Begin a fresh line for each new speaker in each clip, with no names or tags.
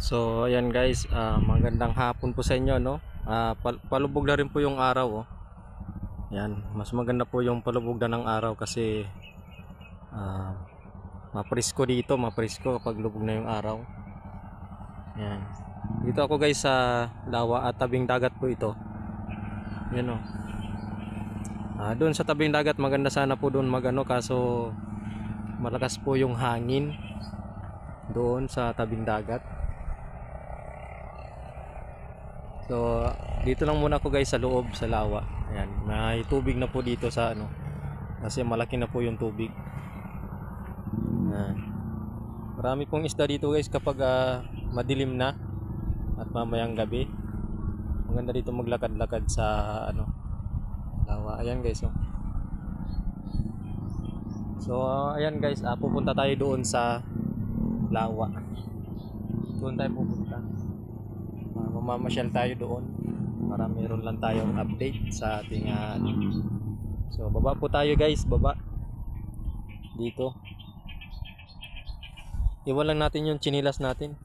So ayan guys, magandang hapon po sa inyo, no. Palubog na rin po yung araw, oh. Yan, mas maganda po yung palubog na ng araw kasi mapresko dito, mapresko kapag lubog na yung araw. Yan. Dito ako guys sa lawa at tabing dagat po ito. Yan, oh. Doon sa tabing dagat maganda sana po doon magano, kaso malakas po yung hangin doon sa tabing dagat. So dito lang muna ako guys sa loob sa lawa. Ayan, may tubig na po dito sa ano, kasi malaki na po yung tubig. Ayan. Marami pong isda dito guys kapag madilim na at mamayang gabi. Maganda dito maglakad-lakad sa ano, lawa. Ayan guys, oh. So ayan guys, pupunta tayo doon sa lawa. Doon tayo pupunta. Mamamasyal tayo doon para meron lang tayong update sa ating so baba po tayo guys, baba dito. Iwan lang natin yung chinilas natin.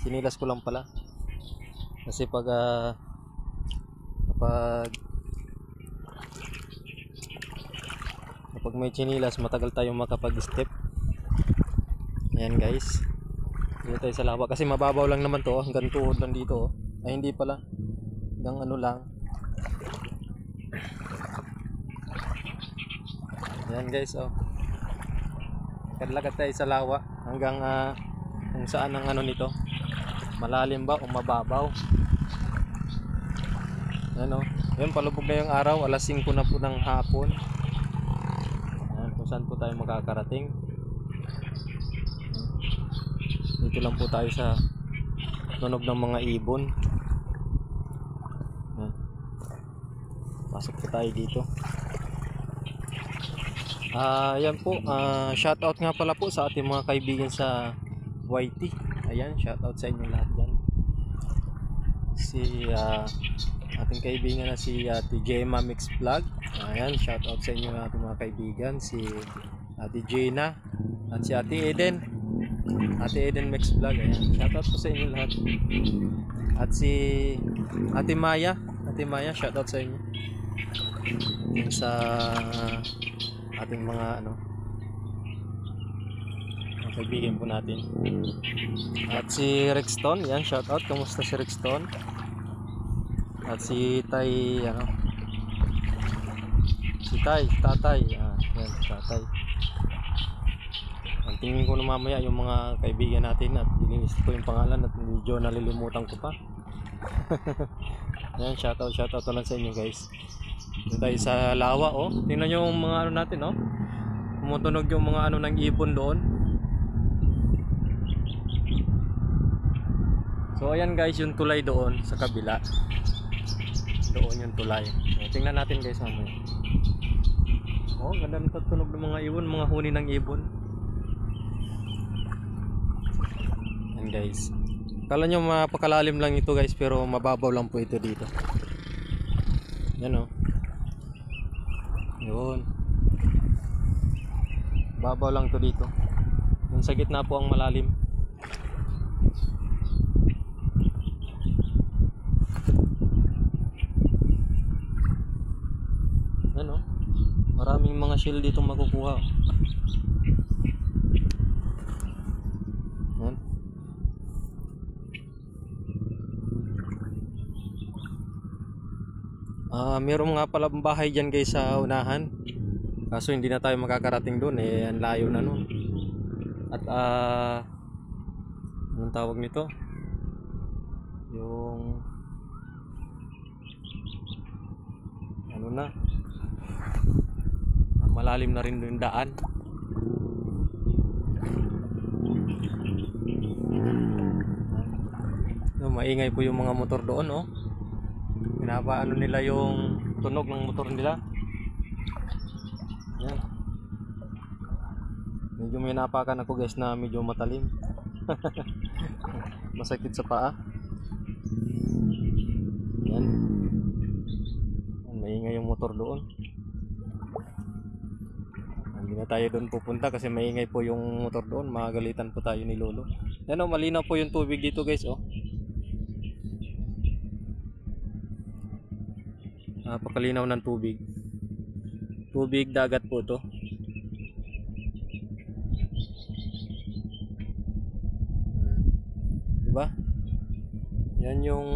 Sinilas ko lang pala kasi kapag may chinilas matagal tayong makapag-step. Ayan guys, dito tayo sa lawa kasi mababaw lang naman to, hanggang tuhod lang dito, oh. Ay hindi pala, hanggang ano lang. Ayan guys, oh. Kadlagat tayo sa lawa hanggang kung saan ang ano nito, malalim ba o mababaw. Ayan, oh. Ayan, palubog na yung araw, alas 5 na po ng hapon. Ayan, kung saan po tayo makakarating. Dito lang po tayo sa tunog ng mga ibon. Pasok po tayo dito. Ayan po, shoutout nga pala po sa ating mga kaibigan sa YT. Ayan, shoutout sa inyo lahat dyan. Si ating kaibigan na si Ate Gemma Mix Vlog. Ayan, shoutout sa inyo ating mga kaibigan. Si Ate Gina at si Ate Eden. Ate Eden Mix Vlog. Ayan, shoutout po sa inyo lahat. At si Ate Maya. Ate Maya, shoutout sa inyo. Yung sa ating mga ano, mga kaibigan po natin. At si Rexton, yan, shoutout. Kamusta si Rexton? At si Tay, ano, si Tay, Tatay. Yan, Tatay. Ang tingin ko na mamaya yung mga kaibigan natin at ilinis ko yung pangalan at medyo nalilimutan ko pa. Ayan, shoutout lang sa inyo guys. Dito tayo sa lawa, oh. Tingnan nyo yung mga ano natin, oh. Tumutunog yung mga ano ng ibon doon. So ayan guys, yung tulay doon sa kabila. Doon yung tulay. So, tingnan natin guys mamaya. Oh, ganda ng tunog ng mga ibon, mga huni ng ibon. Ayan guys. Kala nyo mapakalalim lang ito guys, pero mababaw lang po ito dito. Yan, oh. Yun. Babaw lang to dito. Yung sa gitna po ang malalim. Ano? Maraming mga shell dito makukuha. Yan. Meron nga pala bahay dyan guys sa unahan. Kaso hindi na tayo makakarating doon, ang layo na nun. At anong tawag nito? Yung ano na, malalim na rin yung daan. Maingay po yung mga motor doon, oh. Pinapaano nila yung tunog ng motor nila. Yan. Medyo may napakan ako guys na medyo matalim. Masakit sa paa. Yan. Yan, maingay yung motor doon. Hindi na tayo doon pupunta kasi maingay po yung motor doon. Magagalitan po tayo ni Lolo. Yan o, malinaw po yung tubig dito guys oh. Napakalinaw ng tubig. Tubig dagat po to. Diba? Yan yung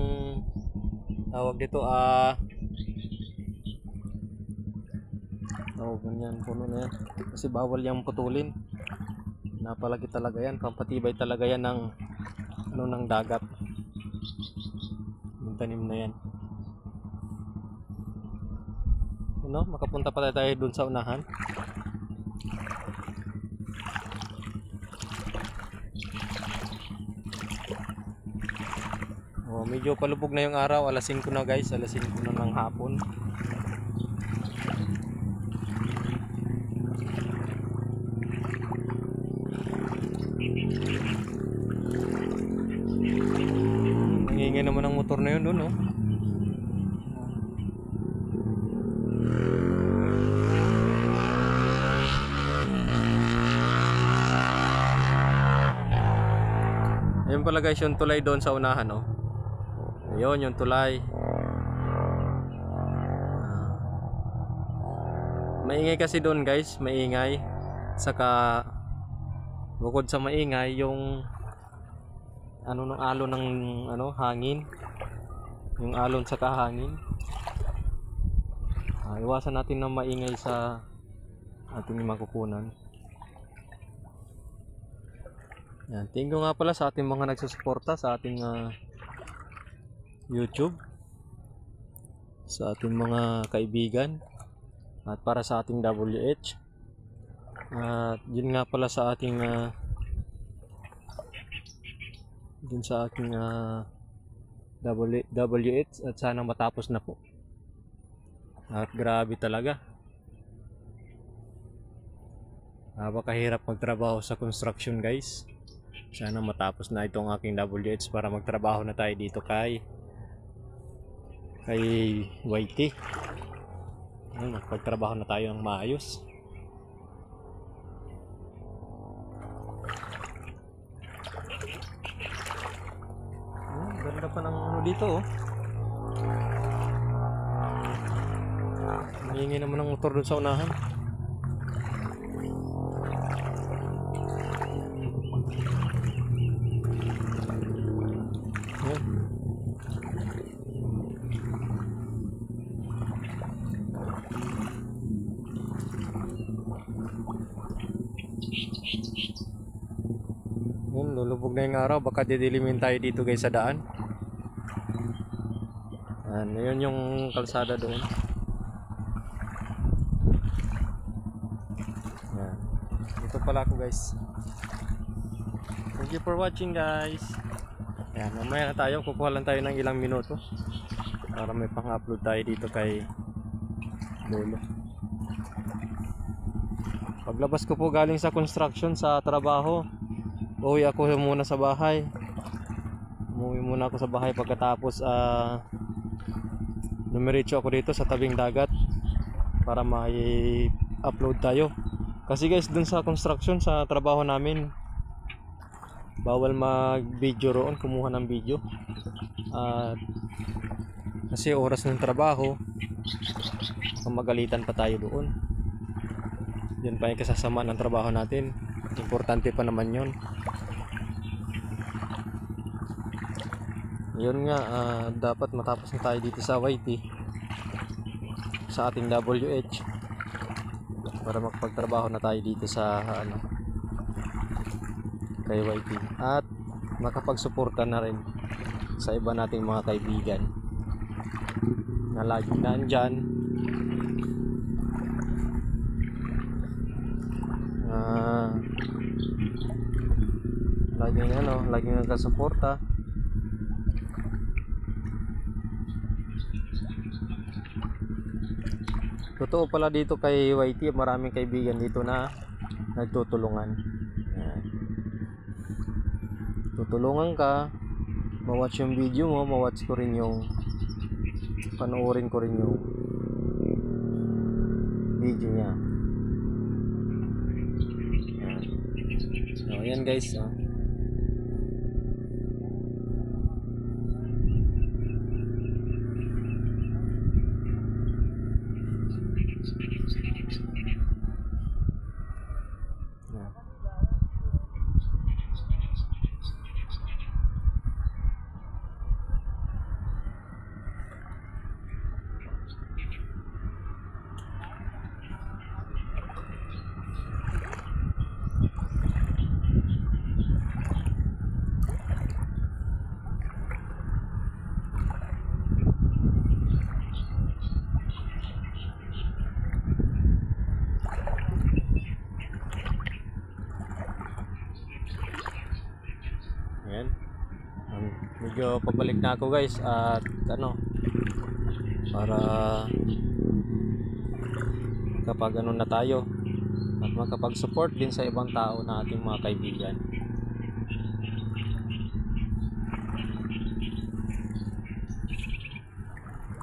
tawag dito ganyan puno na yan. Kasi bawal yung putulin. Napalagi talaga yan. Pampatibay talaga yan ng ng dagat. Yung tanim na yan. Makapunta pa tayo dun sa unahan. Medyo palubog na yung araw. Alas 5 na guys. Alas 5 na ng hapon. Ingay naman ang motor na yun dun oh. Ayun pala guys yung tulay doon sa unahan oh. Ayun yung tulay. Maingay kasi doon guys, maingay. Saka bukod sa maingay yung ng alon ng hangin. Yung alon sa hangin. Iwasan natin na maingay sa ating makukunan. Yan, thank you nga pala sa ating mga nagsusuporta sa ating YouTube, sa ating mga kaibigan, at para sa ating WH. At yun nga pala sa ating dun sa ating WH, at sana matapos na po. At grabe talaga. Napakahirap magtrabaho sa construction guys. Sana matapos na itong aking WH para magtrabaho na tayo dito kay YT. Magpagtrabaho na tayo ng maayos. Ganda pa ng dito oh. Maingay naman ang motor dun sa unahan. Lulubog na yung araw, baka didilimin tayo dito guys sa daan. Yun yung kalsada doon. Yan. Dito pala ako guys. Thank you for watching guys. Yan, mamaya na tayo, kukuha lang tayo ng ilang minuto para may pang-upload tayo dito kay Lolo. Paglabas ko po galing sa construction sa trabaho, uwi ako muna sa bahay. Umuwi muna ako sa bahay pagkatapos numiretso ako dito sa tabing dagat para may upload tayo. Kasi guys dun sa construction sa trabaho namin bawal mag video roon, kumuha ng video. Kasi oras ng trabaho, magalitan pa tayo doon. Yan pa yung kasasama ng trabaho natin. Importante pa naman yun. Yun nga, dapat matapos na tayo dito sa YT, sa ating WH, para magpagtrabaho na tayo dito sa kay YT, at makapagsuporta na rin sa iba nating mga kaibigan na laging nandyan, laging nagkasuporta. Totoo pala dito kay YT, maraming kaibigan dito na nagtutulungan. Yan. Tutulungan ka, ma-watch yung video mo, ma-watch ko rin yung, panoorin ko rin yung video niya. Ayan guys, oh. Ayan. Ayan. Medyo pabalik na ako guys at ano para kapag ano na tayo at makapag-support din sa ibang tao na ating mga kaibigan.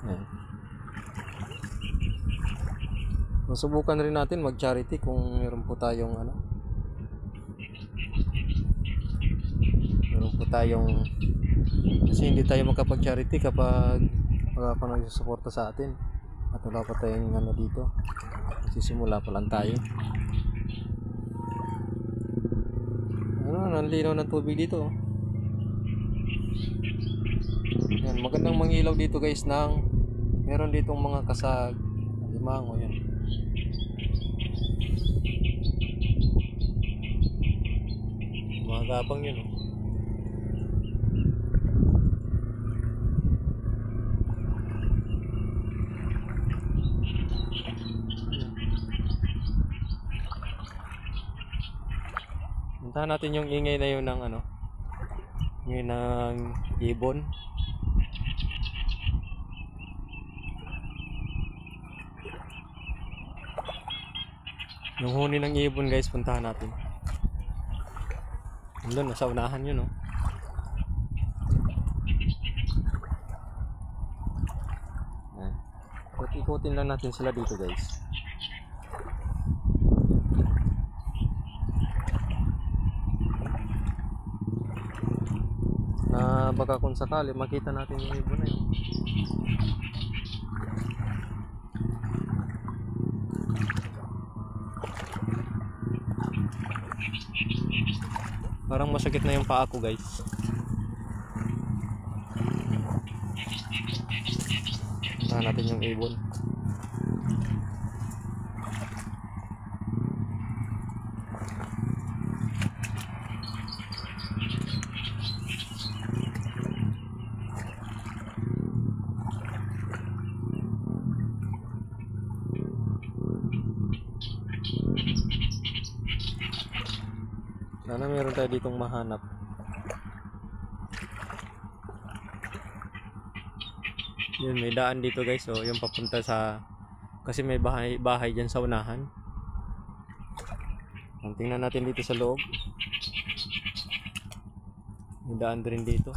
Ayan. Masubukan rin natin mag-charity kung meron po tayong ano. Meron po tayong kasi hindi tayo makapag-charity kapag wala pa nagsusuporta sa atin at wala pa tayong ano dito. Simula pa lang tayo. Ano, nanlinaw ng tubig dito. Yan, magandang mangilaw dito guys ng meron ditong mga kasag, limango yan. Mga gapang yun oh. Puntahan natin yung ingay na yun ng ano, yun ng ibon. Yung huni ng ibon guys, puntahan natin. Doon, nasa unahan yun oh. Ikutin lang natin sila dito guys. Na baka kung sakali makita natin yung ibon na yun. Parang masakit na yung paa ko guys. Puntahan natin yung ibon. Sana meron tayo ditong mahanap. Yun, may daan dito guys. So, yung papunta sa kasi may bahay dyan sa unahan. Tingnan natin dito sa loob. May daan din dito.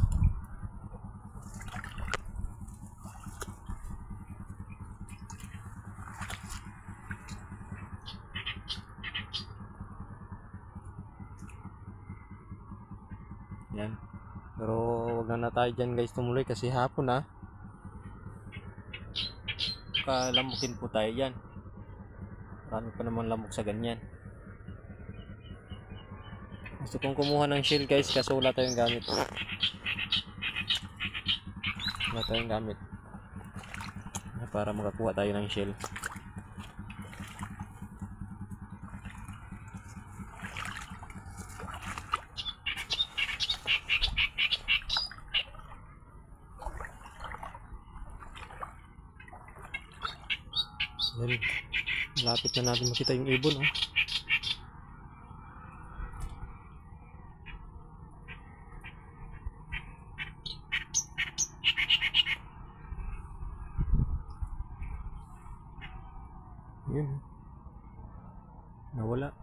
Yan. Pero wag na tayo dyan guys tumuloy kasi hapon na. Kalamukin po tayo dyan. Marami pa naman lamok sa ganyan. Gusto kong kumuha ng shell guys kasi wala tayong gamit. Wala tayong gamit. Para makakuha tayo ng shell. Yan. Lapit na natin makita yung ibon oh. Yun. Nawala.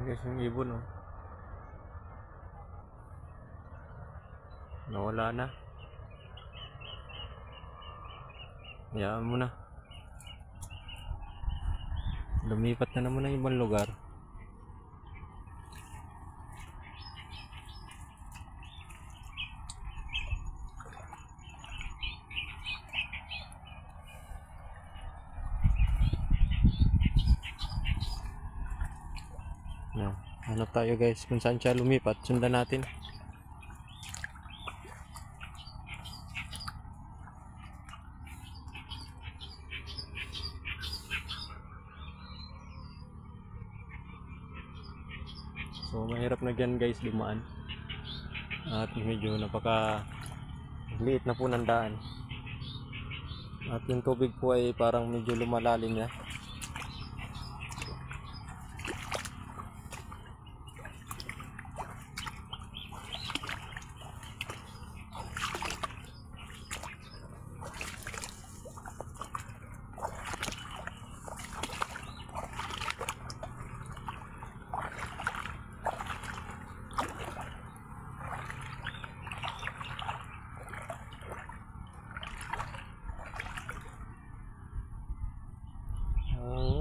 Yan guys yung ibon oh. Nawala na. Hayaan mo na. Lumipat na naman ng ibang lugar. Yan. Hanap tayo guys kung saan siya lumipat. Sundan natin. So mahirap na dyan guys dumaan. At medyo napaka liit na po ng daan. At yung tubig po ay parang medyo lumalalim na.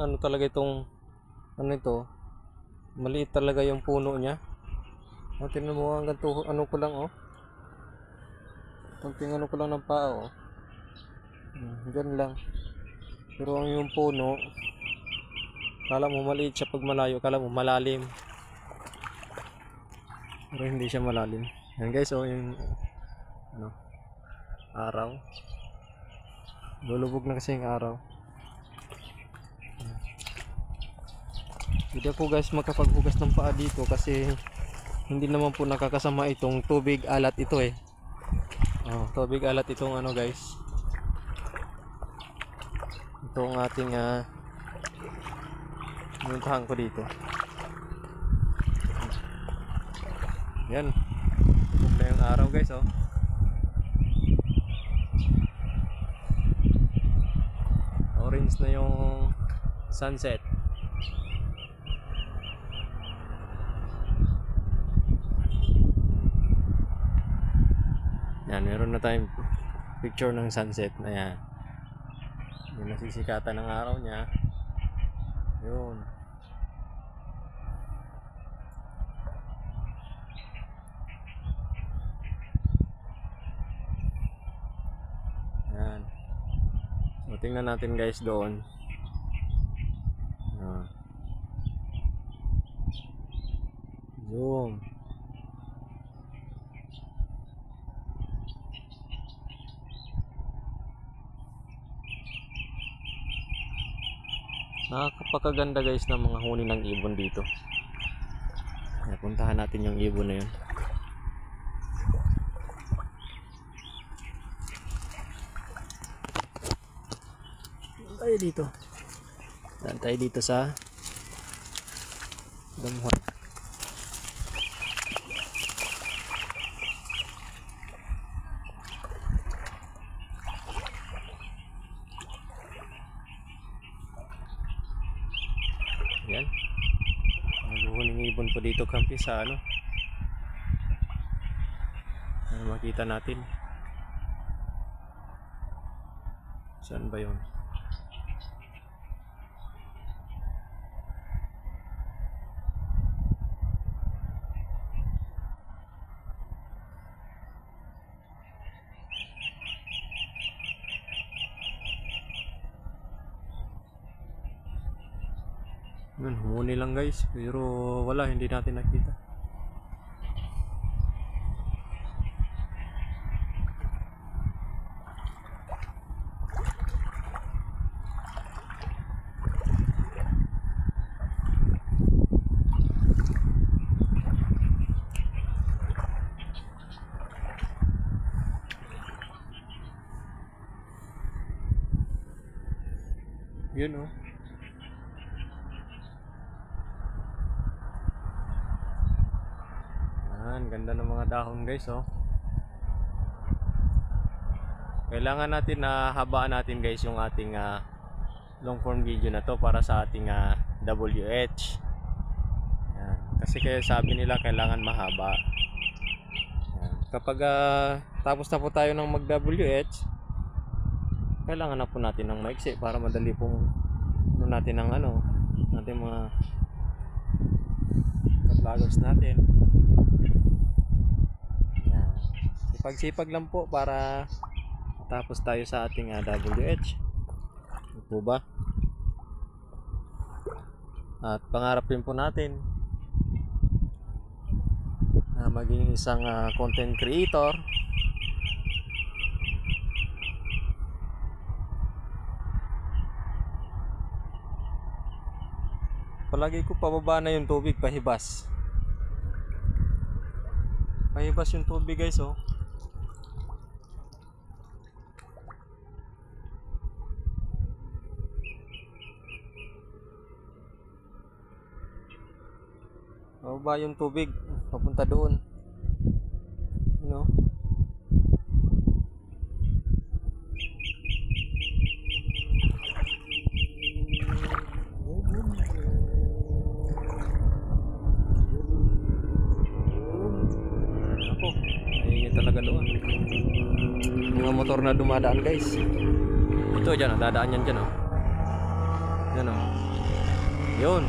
Ano talaga itong ano ito, maliit talaga yung puno niya. Tingnan mo hanggang to, ano ko lang oh, konting ano ko lang ng paa oh, dyan lang. Pero ang yung puno, kala mo maliit siya pag malayo, kala mo malalim, pero hindi siya malalim. Yan guys oh, yung ano, araw, lulubog na kasi yung araw. Hindi po guys makapaghugas ng paa dito kasi hindi naman po nakakasama itong tubig alat ito eh. Tubig alat itong ano guys. Itong ating pinuntahan ko dito. Yan. Lubog na yung araw guys oh. Orange na yung sunset. Yan, meron na tayong picture ng sunset na yan. Yung nasisikatan ng araw niya. Yun. Yan. So, tingnan natin guys doon. Zoom. Nakakapaganda guys ng mga huni ng ibon dito. Kaya puntahan natin yung ibon na yun. Tayo dito. Dan tayo dito sa damuhan. Yan. Naghuhuling ibon po dito kampi sa ano. Ano makita natin. Saan ba yun? Yun, humuni lang guys, pero wala, hindi natin nakita. Yun oh. Ganda ng mga dahon guys oh. Kailangan natin na habaan natin guys yung ating long form video na to para sa ating WH. Yan. Kasi kaya sabi nila kailangan mahaba. Yan. Kapag tapos na po tayo ng mag WH, kailangan na po natin ng maiksi para madali pong natin ng natin mga ka-vloggers natin. Yan. Sipag-sipag lang po para tapos tayo sa ating WH. Ano po ba? At pangarap din po natin na maging isang content creator. Palagi ko pababa na yung tubig, pahibas. Pahibas yung tubig guys, oh. Pababa yung tubig, papunta doon. You know? Ako, ayun talaga doon. Mga motor na dumadaan guys. Ito dyan, dadaan yan dyan, oh. Yan, oh. Yun.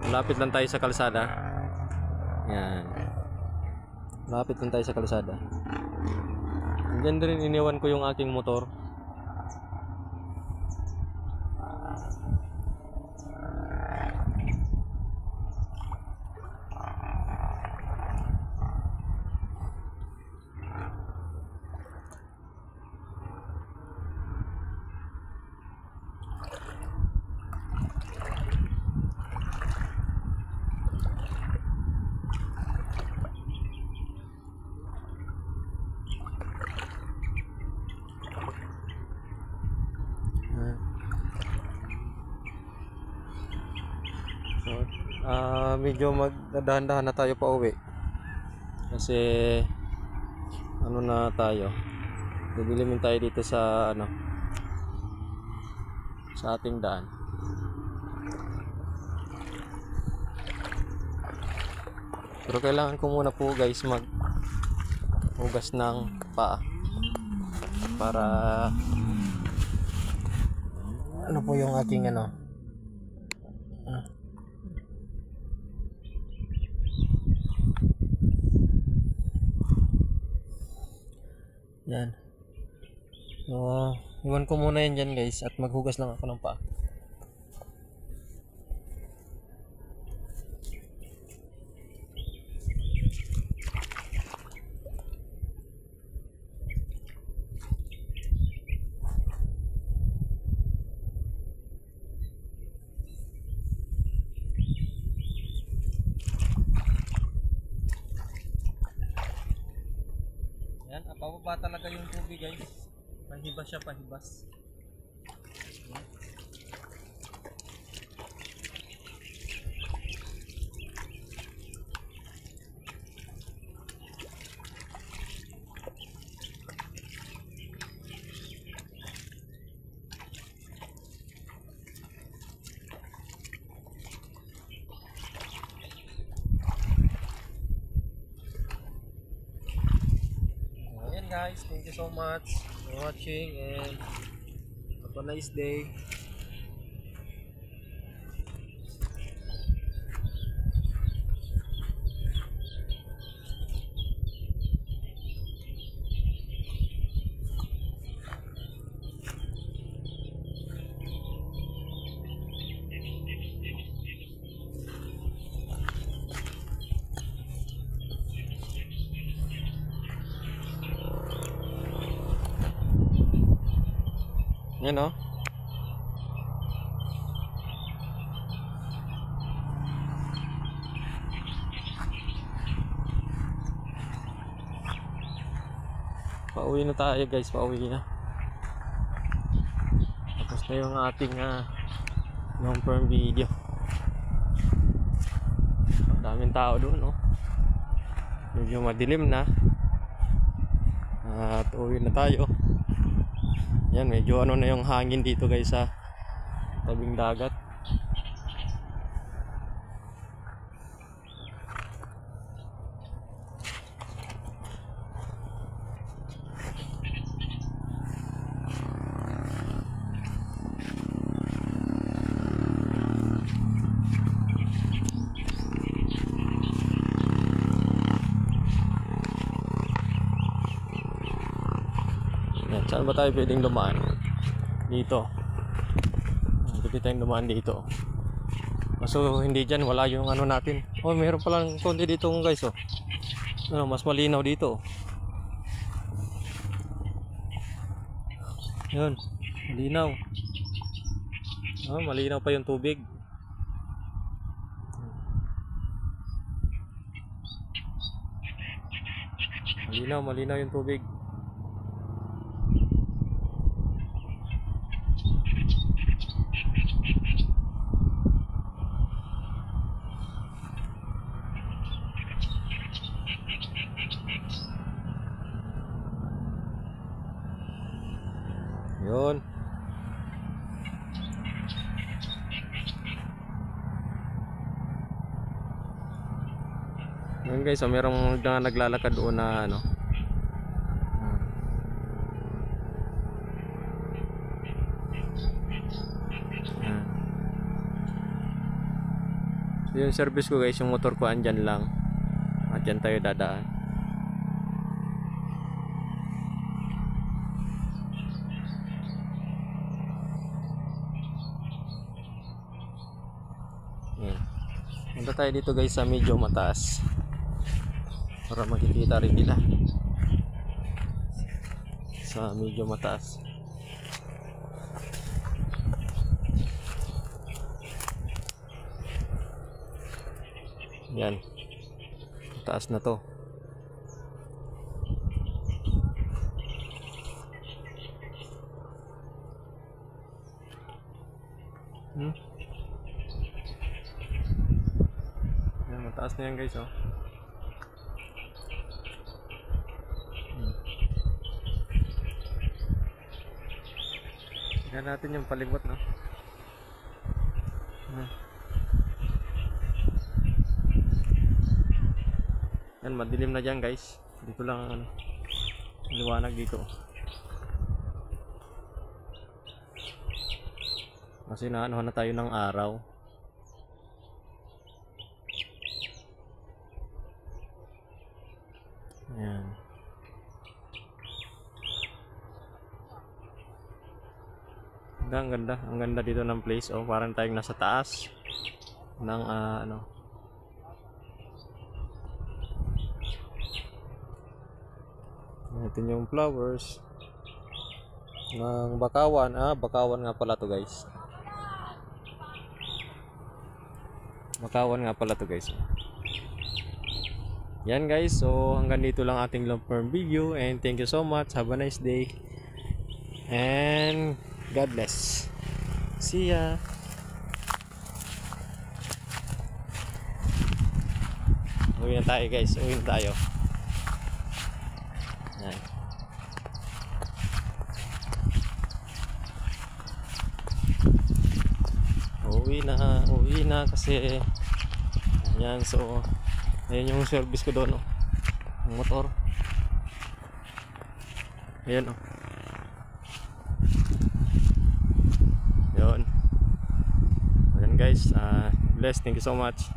Malapit lang tayo sa kalsada. Yan. Malapit lang tayo sa kalsada. Diyan din iniwan ko yung aking motor. Medyo magdadahan-dahan na tayo pa uwi kasi ano na tayo, bibilimin tayo dito sa sa ating daan. Pero kailangan ko muna po guys maghugas ng paa para ano po yung aking yan. So, iwan ko muna yan dyan guys at maghugas lang ako ng paa. Yan, pababa talaga yung tubig guys. Pahibas siya, pahibas. Guys, thank you so much for watching and have a nice day. Yan o. Pauwi na tayo guys, pauwi na. Tapos na yung ating long form video. Daming tao doon, no? Medyo madilim na. At uwi na tayo. Yan, medyo na yung hangin dito guys sa tabing dagat. Yan, saan ba tayo pwedeng dumaan? Dito. Pwede tayong dumaan dito. Kaso hindi dyan, wala yung ano natin. Oh, meron palang konti dito guys, oh. Ano, mas malinaw dito. Yun, malinaw. Oh, malinaw pa yung tubig. Malinaw yung tubig. Yun. Yun guys, so merong naglalakad doon na ano. So yung service ko guys, yung motor ko andyan lang. At dyan tayo dadaan. Punta tayo dito guys sa medyo mataas para makikita rin nila sa medyo mataas. Yan, mataas na to. Mataas na yan guys, oh. Tingnan natin yung palibot, no. Yan, madilim na dyan guys. Dito lang ano, liwanag dito. Kasi naano na tayo ng araw. Ayan. Ang ganda dito ng place. Oh, parang tayong nasa taas ng ano. Natin yung flowers ng Bakawan. Bakawan nga pala to guys. Bakawan nga pala to guys. Yan guys, so hanggang dito lang ating long form video, and thank you so much. Have a nice day and God bless. See ya. Uwi na tayo guys, uwi na tayo. Yan. Uwi na kasi yan, so ayan yung service ko doon, oh. Ang motor. Ayan, oh. Yun. Ayan guys, bless, thank you so much.